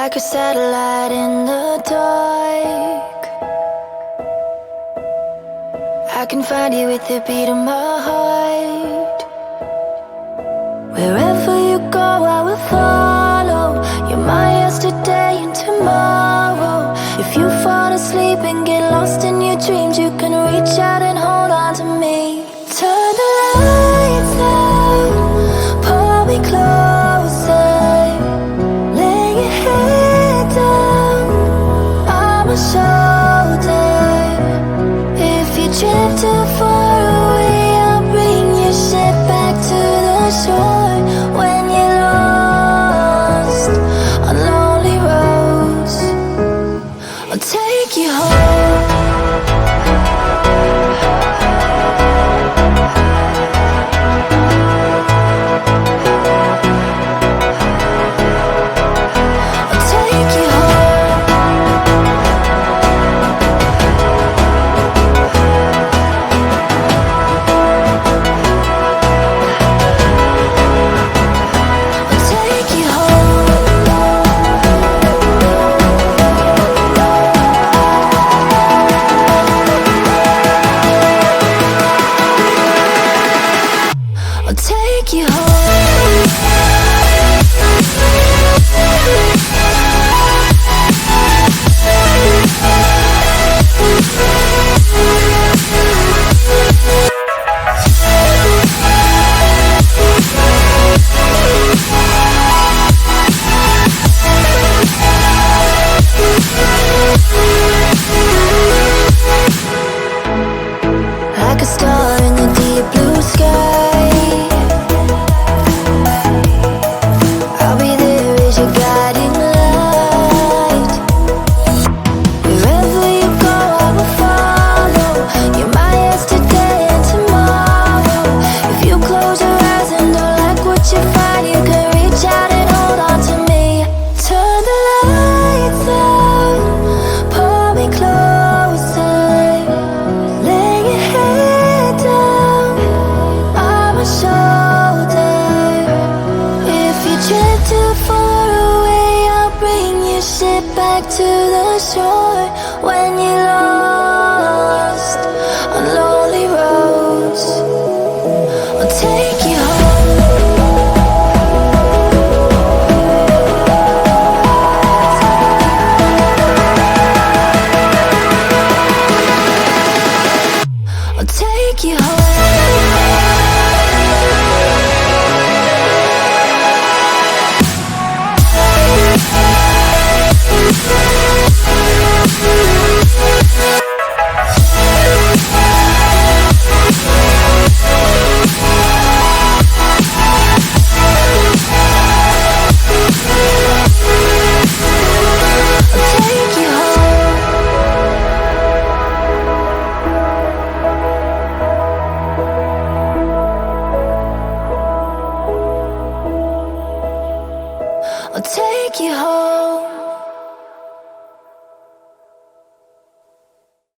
like a satellite in the dark. I can find you with the beat of my heart. Wherever you go, I will follow. You're my yesterday and tomorrow. If you fall asleep and get lost in your dreams, you can reach out and hold on to me. Turn the lights out, pull me closer, lay your head down on my shoulder. If you drift too far away, I'll bring your ship back to the shore. When you're lost on lonely roads, I'll take you home. Like a star in the deep blue sky, I'll be there as your guiding light. Wherever you go, I will follow. You're my yesterday and tomorrow. If you close your eyes and don't like what you find, you can reach out and hold on to me. Turn the lights out, pull me closer, lay your head down on my shoulder. If you drift too far away, I'll bring your ship back to the shore. When you're lost on lonely roads, I'll take you home. I'll take you home. I'll take you home.